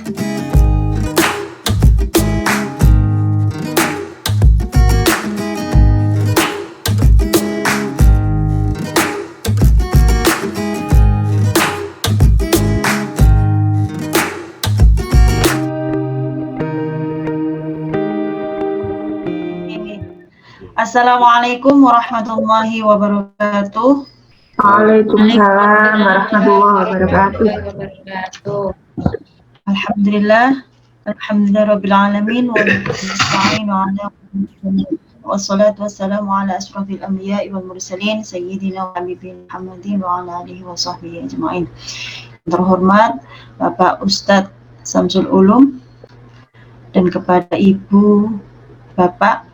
Assalamualaikum warahmatullahi wabarakatuh. Waalaikumsalam warahmatullahi wabarakatuh. Alhamdulillah, rabbil alamin wassalatu wassalamu ala asrafil anbiya'i wal mursalin sayyidina wa habibina Muhammadin wa ala alihi wa sahbihi ajma'in. Terhormat Bapak Ustadz Samsul Ulum dan kepada Ibu Bapak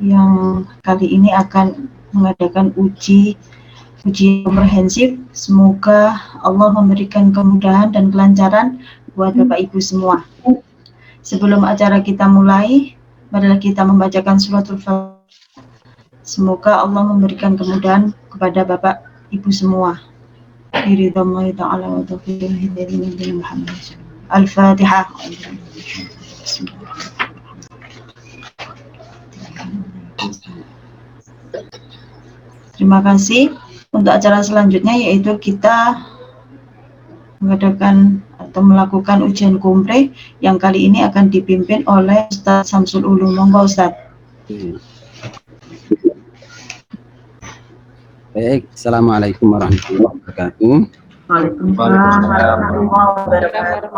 yang kali ini akan mengadakan uji komprehensif. Semoga Allah memberikan kemudahan dan kelancaran buat Bapak Ibu semua. Sebelum acara kita mulai, marilah kita membacakan suratul Fatihah. Semoga Allah memberikan kemudahan kepada Bapak Ibu semua. Biridhallahi ta'ala wa taufiqihi hidayah Muhammad. Al-Fatihah. Terima kasih. Untuk acara selanjutnya yaitu kita mengadakan atau melakukan ujian kompreh yang kali ini akan dipimpin oleh Ustadz Samsul Ulum. Monggo Ustadz. Baik, Assalamualaikum warahmatullahi wabarakatuh. Waalaikumsalam warahmatullahi wabarakatuh.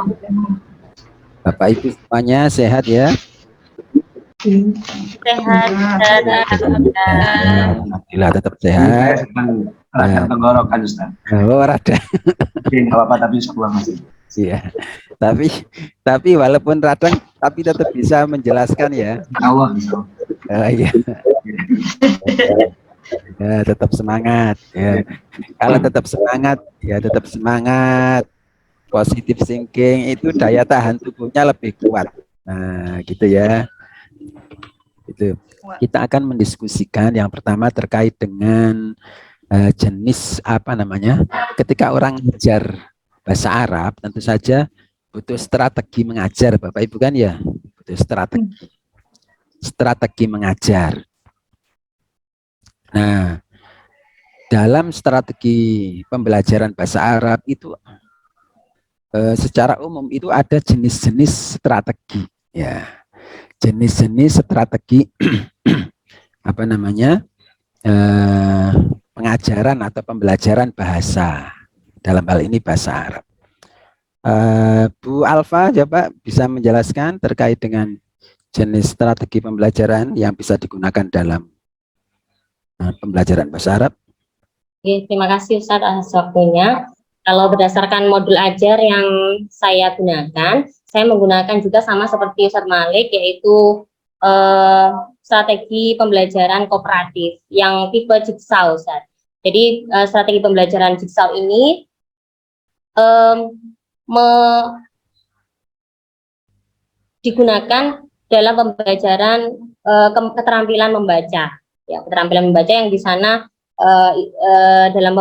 Bapak Ibu semuanya sehat ya? Sehat. Alhamdulillah tetap sehat. Rada tenggorokan Ustaz. Oh, rada. Nggak apa-apa tapi sebuah masih. Iya. Tapi walaupun radang tapi tetap bisa menjelaskan ya. Allah. Iya. Ya, tetap semangat ya. Kalau tetap semangat ya tetap semangat. Positive thinking itu daya tahan tubuhnya lebih kuat. Nah, gitu ya. Itu kita akan mendiskusikan yang pertama terkait dengan jenis apa namanya, ketika orang mengajar bahasa Arab tentu saja butuh strategi mengajar Bapak Ibu kan ya, butuh strategi mengajar. Nah, dalam strategi pembelajaran bahasa Arab itu secara umum itu ada jenis-jenis strategi ya. Jenis-jenis strategi apa namanya pengajaran atau pembelajaran bahasa, dalam hal ini bahasa Arab. Bu Alfa coba bisa menjelaskan terkait dengan jenis strategi pembelajaran yang bisa digunakan dalam pembelajaran bahasa Arab. Oke, terima kasih Ustaz atas waktunya. Kalau berdasarkan modul ajar yang saya gunakan, saya menggunakan juga sama seperti Ustaz Malik, yaitu strategi pembelajaran kooperatif yang tipe jigsaw, Ustaz. Jadi strategi pembelajaran jigsaw ini digunakan dalam pembelajaran keterampilan membaca. Ya, keterampilan membaca yang di sana dalam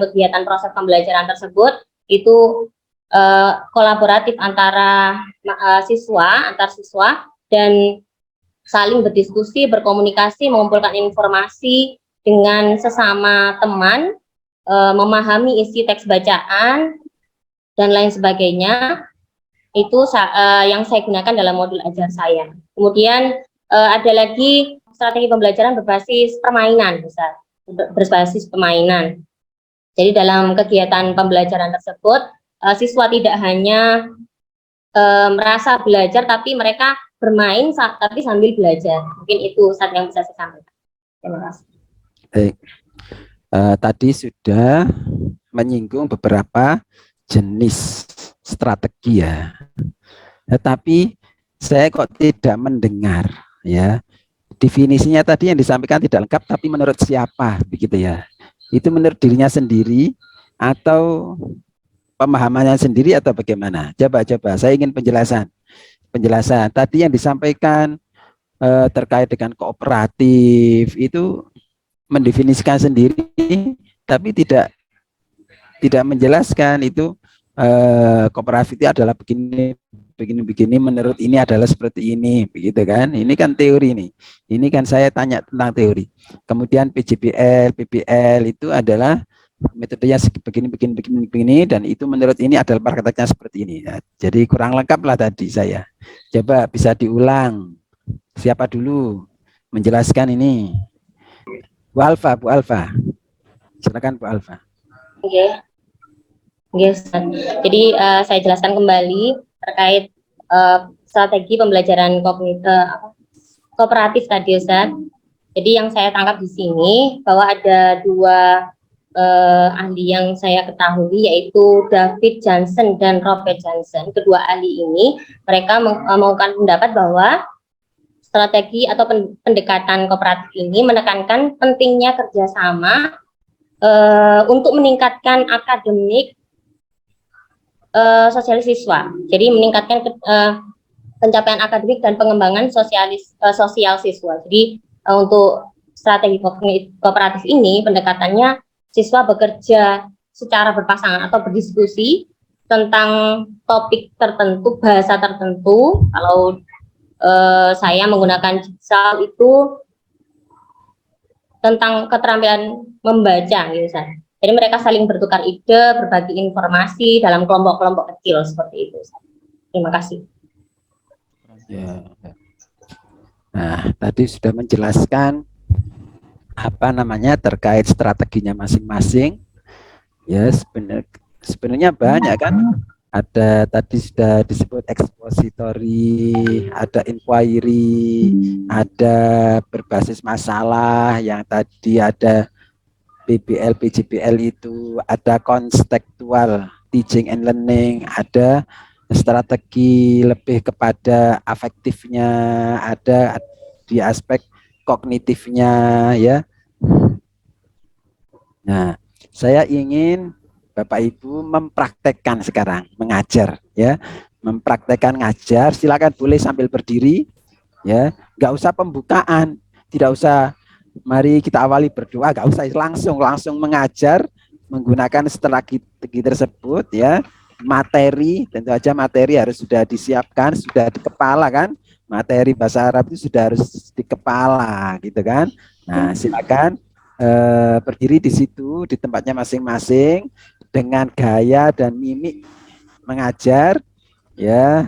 kegiatan proses pembelajaran tersebut itu kolaboratif antara antar siswa dan saling berdiskusi, berkomunikasi, mengumpulkan informasi dengan sesama teman, memahami isi teks bacaan dan lain sebagainya. Itu yang saya gunakan dalam modul ajar saya. Kemudian ada lagi strategi pembelajaran berbasis permainan, berbasis permainan. Jadi dalam kegiatan pembelajaran tersebut, siswa tidak hanya merasa belajar, tapi mereka bermain tapi sambil belajar. Mungkin itu Ustaz yang bisa saya sampaikan. Terima kasih. Baik. Tadi sudah menyinggung beberapa jenis strategi ya. Tetapi saya kok tidak mendengar ya. Definisinya tadi yang disampaikan tidak lengkap, tapi menurut siapa begitu ya? Itu menurut dirinya sendiri atau pemahamannya sendiri atau bagaimana? Coba saya ingin penjelasan. Tadi yang disampaikan terkait dengan kooperatif itu mendefinisikan sendiri, tapi tidak menjelaskan itu kooperatif itu adalah begini begini-begini menurut ini adalah seperti ini, begitu kan? Ini kan teori nih. Ini kan saya tanya tentang teori. Kemudian PJBL, PBL itu adalah metodenya begini, dan itu menurut ini adalah prakteknya seperti ini. Ya, jadi kurang lengkap lah tadi saya. Coba bisa diulang. Siapa dulu menjelaskan ini? Bu Alfa, Bu Alfa. Silakan Bu Alfa. Oke. Yes. Jadi saya jelaskan kembali terkait strategi pembelajaran kooperatif tadi, Ustaz. Jadi yang saya tangkap di sini bahwa ada dua ahli yang saya ketahui, yaitu David Johnson dan Robert Johnson. Kedua ahli ini mereka mengungkapkan pendapat bahwa strategi atau pendekatan kooperatif ini menekankan pentingnya kerjasama untuk meningkatkan akademik sosialis siswa. Jadi meningkatkan pencapaian akademik dan pengembangan sosial siswa. Jadi untuk strategi kooperatif ini pendekatannya siswa bekerja secara berpasangan atau berdiskusi tentang topik tertentu, bahasa tertentu. Kalau saya menggunakan jigsaw itu tentang keterampilan membaca, gitu Ustaz. Jadi mereka saling bertukar ide, berbagi informasi dalam kelompok-kelompok kecil seperti itu. Terima kasih. Ya. Nah, tadi sudah menjelaskan apa namanya terkait strateginya masing-masing. Ya, sebenarnya banyak kan. Ada tadi sudah disebut expository, ada inquiry, ada berbasis masalah, yang tadi ada PBL, PJBL itu, ada konstekstual teaching and learning, ada strategi lebih kepada afektifnya, ada di aspek kognitifnya, ya. Nah, saya ingin Bapak Ibu mempraktekkan sekarang, mengajar, ya, mempraktekkan ngajar. Silakan boleh sambil berdiri, ya, nggak usah pembukaan, tidak usah. Mari kita awali berdoa, nggak usah langsung mengajar menggunakan strategi tersebut, ya. Materi, tentu aja materi harus sudah disiapkan, sudah di kepala kan. Materi bahasa Arab itu sudah harus di kepala, gitu kan. Nah, silakan berdiri di situ di tempatnya masing-masing dengan gaya dan mimik mengajar, ya.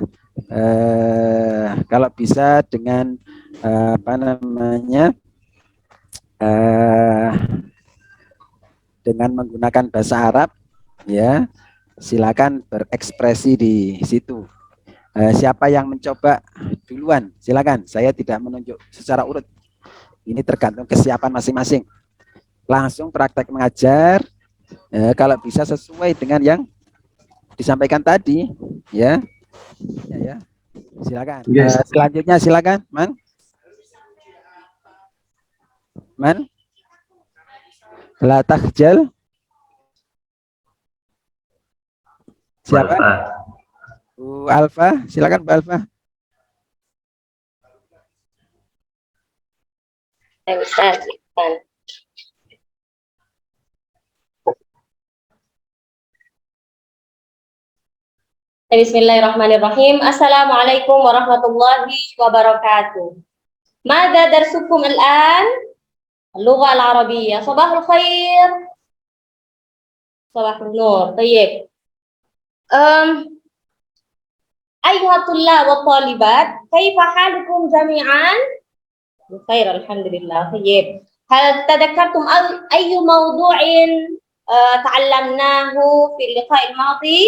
Kalau bisa dengan apa namanya, dengan menggunakan bahasa Arab, ya, silakan berekspresi di situ. Siapa yang mencoba duluan, silakan. Saya tidak menunjuk secara urut, ini tergantung kesiapan masing-masing. Langsung praktek mengajar, kalau bisa sesuai dengan yang disampaikan tadi, ya. Silakan. Yes. Selanjutnya silakan, Man. La takhjal. Siapa? Bu Alfa, silakan Bu Alfa. Ustaz. Bismillahirrahmanirrahim. Assalamualaikum warahmatullahi wabarakatuh. Mada darsukum al-an? اللغة العربية. صباح الخير. صباح النور. طيب. أيها الطلاب والطالبات، كيف حالكم جميعا؟ بخير الحمد لله. طيب. هل تذكرتم أي موضوع تعلمناه في اللقاء الماضي؟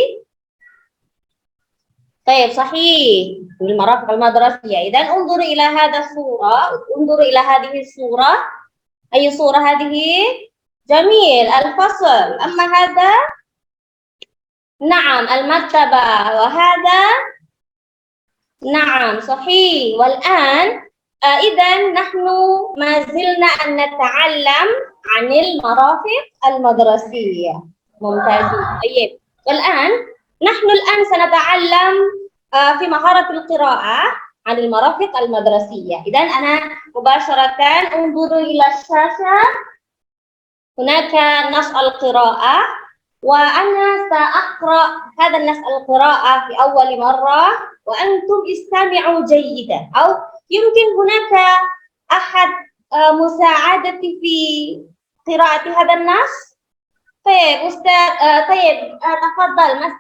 طيب صحيح، المرافق المدرسية. إذا انظروا إلى هذا الصورة، انظروا إلى هذه الصورة. أي صورة هذه؟ جميل، الفصل. أما هذا؟ نعم، المكتبة. وهذا؟ نعم صحيح. والآن إذا نحن ما زلنا أن نتعلم عن المرافق المدرسية. ممتاز. طيب، والآن نحن الآن سنتعلم في مهارة القراءة عن المرافق المدرسية. إذا أنا مباشرة انظروا إلى الشاشة. هناك نص القراءة. وأنا سأقرأ هذا النص القراءة في أول مرة وأنتم استمعوا جيدا أو يمكن هناك أحد مساعدتي في قراءة هذا النص. طيب أستاذ طيب تفضل مس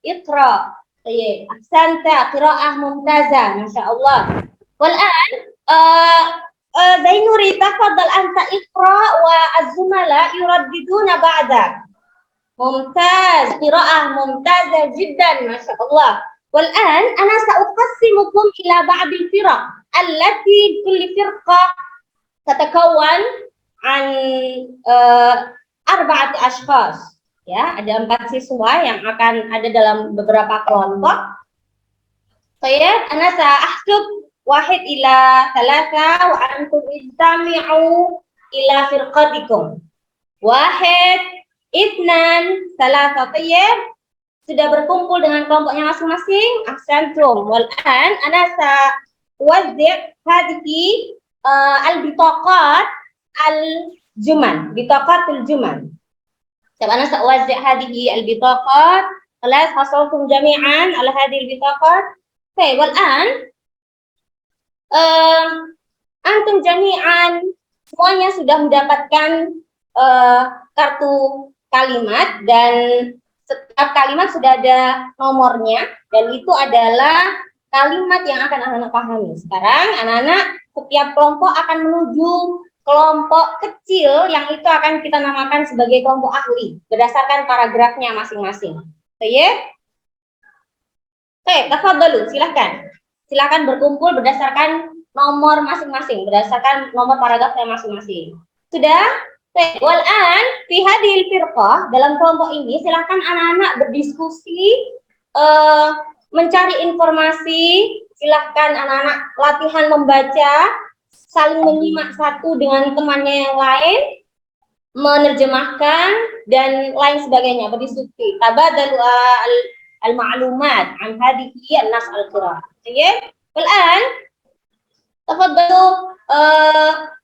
اقرأ. طيب أحسنت قراءة ممتازة ما شاء الله. والآن زينوري تفضل أنت اقرأ والزملاء يرددون بعدك. ممتاز قراءة ممتازة جدا ما شاء الله. والآن أنا سأقسمكم إلى بعض الفرق التي كل فرقة تتكون عن 4 أشخاص. Ya, ada 4 siswa yang akan ada dalam beberapa kelompok. Baik, ana sa'ahsub 1 ila 3 wa antum istami'u ila firqatikum. 1, 2, 3. Baik. Sudah berkumpul dengan kelompoknya masing-masing. Ahsantum. Wal an ana sa'wazzi' hadhihi al-bitaqat bitaqatul juman. طب أنا سأوزع هذه البطاقات. خلاص حصلتم جميعا على هذه البطاقات. طيب والآن أنتم جميعا semuanya sudah mendapatkan kartu kalimat dan setiap kalimat sudah ada nomornya dan itu adalah kalimat yang akan anak-anak pahami. Sekarang anak-anak setiap kelompok akan menuju kelompok kecil yang itu akan kita namakan sebagai kelompok ahli berdasarkan paragrafnya masing-masing. Baik. Oke, tafadhalu, silakan berkumpul berdasarkan nomor masing-masing, berdasarkan nomor paragrafnya masing-masing. Sudah? Baik, wal'an fi hadhil firqah, dalam kelompok ini silakan anak-anak berdiskusi, mencari informasi, silakan anak-anak latihan membaca, saling menyimak satu dengan temannya yang lain, menerjemahkan dan lain sebagainya, berdiskusi. Tabadalu al-ma'lumat an hadhihi an-nas al-qira'ah. Baik. Wal'an tafadhalu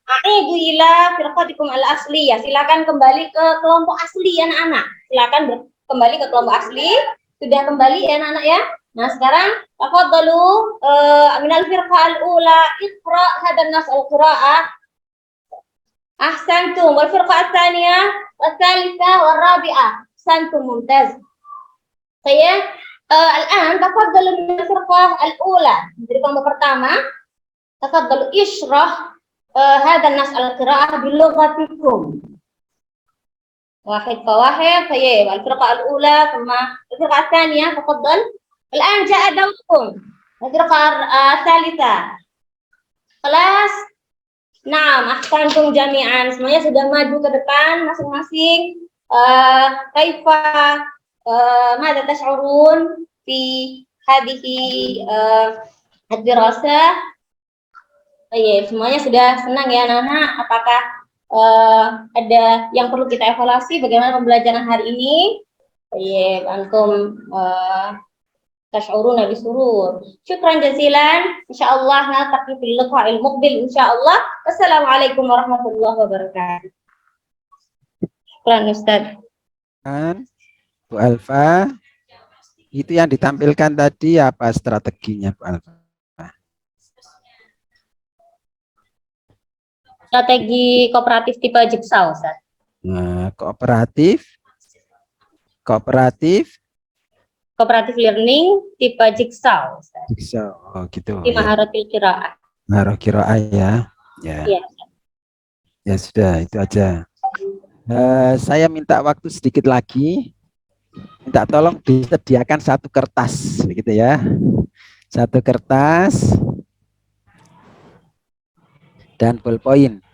a'idu ila firqatikum al-asliyah. Silakan kembali ke kelompok asli anak-anak. Silakan kembali ke kelompok asli. Sudah kembali ya anak-anak ya? Nah sekarang tafadhalu minal firqa al-ula iqra hadan nas al-qira'ah. Ahsantum. Wal firqa ats-tsaniyah was-tsalitsah war-rabi'ah. Ahsantum, mumtaz. Saya al-an tafadhalu minal firqa al-ula. Dari kelompok pertama, tafadhalu ishrah hadan nas al-qira'ah bil lughatikum. واحد فواحد. طيب الفرقة الأولى ثم الفرقة الثانية تفضل. الآن جاء دوركم الفرقة الثالثة. خلاص. Naam, ahsantum jami'an. Semuanya sudah maju ke depan masing-masing. Kaifa madza tash'urun fi hadhihi ad-dirasah? Baik, semuanya sudah senang ya anak-anak. Apakah ada yang perlu kita evaluasi bagaimana pembelajaran hari ini? Baik, antum tash'uruna bisurur. Syukran jazilan. Insyaallah naltaqi fil liqa'il muqbil insyaallah. Wassalamualaikum warahmatullahi wabarakatuh. Syukran Ustaz. Bu Alfa, itu yang ditampilkan tadi apa strateginya Bu Alfa? Strategi kooperatif tipe jigsaw, Ustaz. Nah, kooperatif Learning tipe jigsaw, Ustaz. Jigsaw. Oh gitu. Di maharatil qiraah. Maharoh qiraah ya. Iya. Ya sudah, itu aja. Saya minta waktu sedikit lagi. Minta tolong disediakan 1 kertas, begitu ya. 1 kertas dan ballpoint.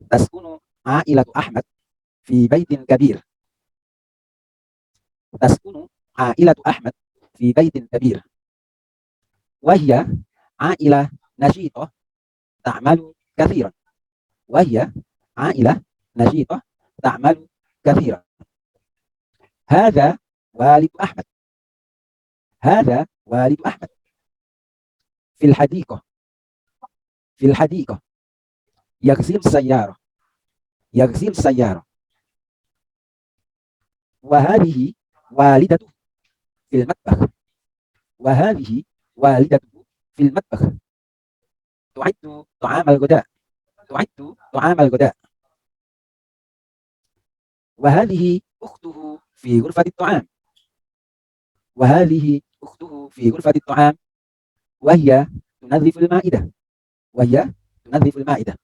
تسكن عائلة أحمد في بيت كبير تسكن عائلة أحمد في بيت كبير، وهي عائلة نشيطة تعمل كثيرا، وهي عائلة نشيطة تعمل كثيرا. هذا والد أحمد، هذا والد أحمد في الحديقة، في الحديقة يغسل السيارة، يغسل السيارة. وهذه والدته في المطبخ، وهذه والدته في المطبخ تعد طعام الغداء، تعد طعام الغداء. وهذه أخته في غرفة الطعام، وهذه أخته في غرفة الطعام، وهي تنظف المائدة، وهي تنظف المائدة.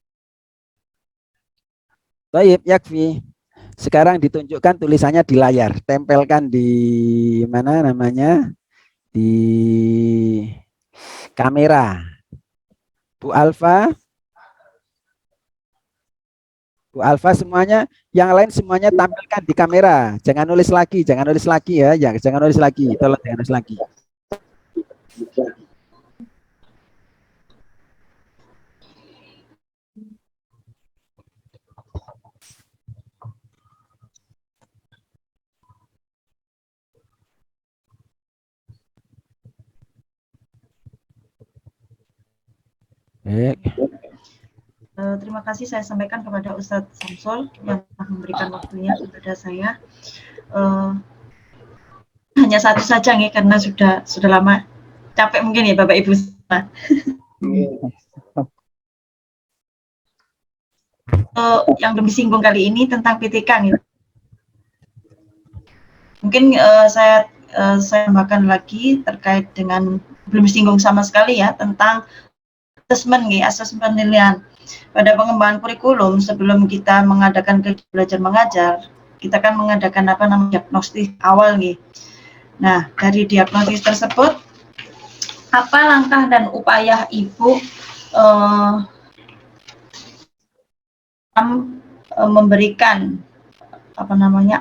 Baik, yakfi. Sekarang ditunjukkan tulisannya di layar, tempelkan di mana namanya, di kamera. Bu Alfa semuanya, yang lain semuanya tampilkan di kamera. Jangan nulis lagi, jangan nulis lagi ya, jangan nulis lagi, tolong jangan nulis lagi. Terima kasih saya sampaikan kepada Ustadz Samsul yang telah memberikan waktunya kepada saya. Hanya satu saja nih, karena sudah lama capek mungkin ya Bapak Ibu semua. Yang belum disinggung kali ini tentang PTK nih. Mungkin saya tambahkan lagi terkait dengan belum disinggung sama sekali ya tentang asesmen nih, asesmen penilaian. Pada pengembangan kurikulum sebelum kita mengadakan kegiatan belajar mengajar, kita kan mengadakan diagnostik awal nih. Nah, dari diagnosis tersebut, apa langkah dan upaya Ibu memberikan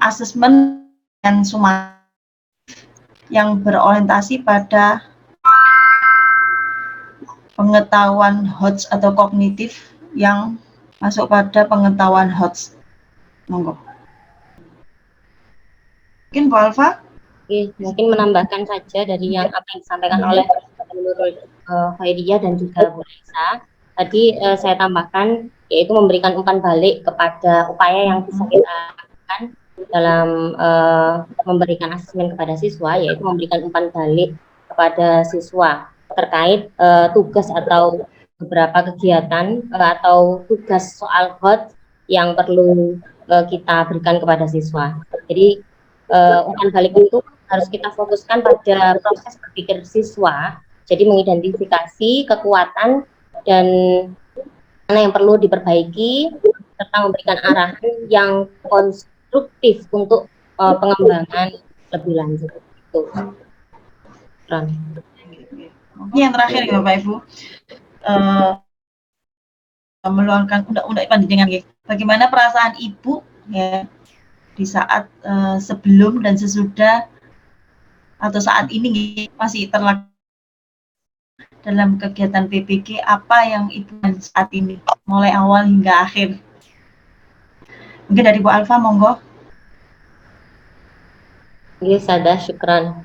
asesmen dan sumatif yang berorientasi pada pengetahuan HOTS atau kognitif yang masuk pada pengetahuan HOTS. Monggo. Mungkin Bu Alfa? Oke, mungkin menambahkan saja dari yang apa yang disampaikan oleh Nurul Khairiyah dan juga Bu Raisa. Tadi saya tambahkan yaitu memberikan umpan balik kepada upaya yang bisa kita lakukan dalam memberikan asesmen kepada siswa, yaitu memberikan umpan balik kepada siswa terkait tugas atau beberapa kegiatan atau tugas soal HOT yang perlu kita berikan kepada siswa. Jadi umpan balik itu harus kita fokuskan pada proses berpikir siswa, jadi mengidentifikasi kekuatan dan mana yang perlu diperbaiki serta memberikan arahan yang konstruktif untuk pengembangan lebih lanjut. Itu. Ini yang terakhir ya Bapak Ibu, meluangkan undang-undang panjenengan ya. Bagaimana perasaan Ibu ya di saat sebelum dan sesudah atau saat ini masih terlaksana dalam kegiatan PPG, apa yang Ibu saat ini mulai awal hingga akhir? Mungkin dari Bu Alfa, monggo. Iya, Sada, syukran.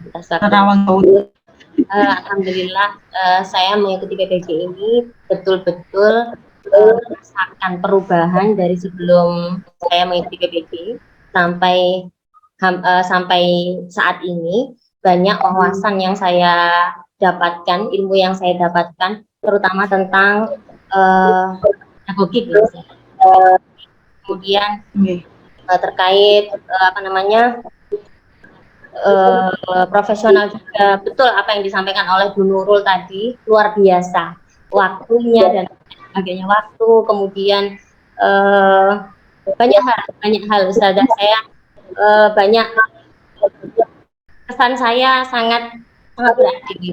Alhamdulillah, saya mengikuti PPG ini betul-betul merasakan perubahan dari sebelum saya mengikuti PPG sampai saat ini. Banyak wawasan yang saya dapatkan, ilmu yang saya dapatkan, terutama tentang pedagogik, kemudian terkait profesional juga. Betul apa yang disampaikan oleh Bu Nurul tadi, luar biasa waktunya dan sebagainya, waktu, kemudian banyak hal Ustazah. Saya banyak kesan saya sangat berarti,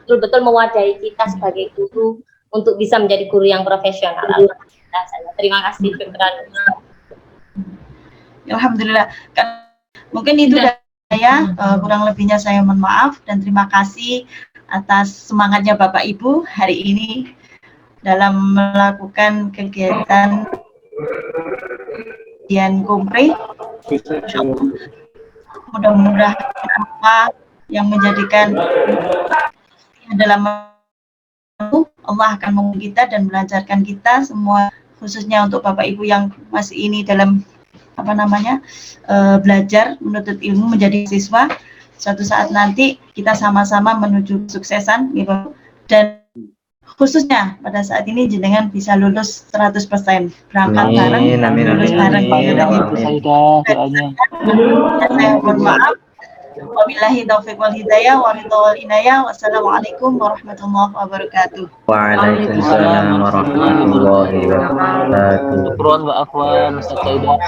betul-betul mewadahi kita sebagai guru untuk bisa menjadi guru yang profesional. Terima kasih. Alhamdulillah. Mungkin itu saya. Kurang lebihnya saya mohon maaf dan terima kasih atas semangatnya Bapak Ibu hari ini dalam melakukan kegiatan Kompre. Mudah-mudahan apa yang menjadikan dalam Allah akan membantu kita dan melancarkan kita semua, khususnya untuk Bapak Ibu yang masih ini dalam belajar menuntut ilmu menjadi siswa. Suatu saat nanti kita sama-sama menuju kesuksesan gitu. Dan khususnya pada saat ini jenengan bisa lulus 100%, berangkat bareng, lulus bareng. Saya mohon maaf. Wabillahi taufiq wal hidayah wa ridha wal inayah. Wassalamualaikum warahmatullahi wabarakatuh. Waalaikumsalam warahmatullahi wabarakatuh. Syukron wa afwan Ustaz Saidah.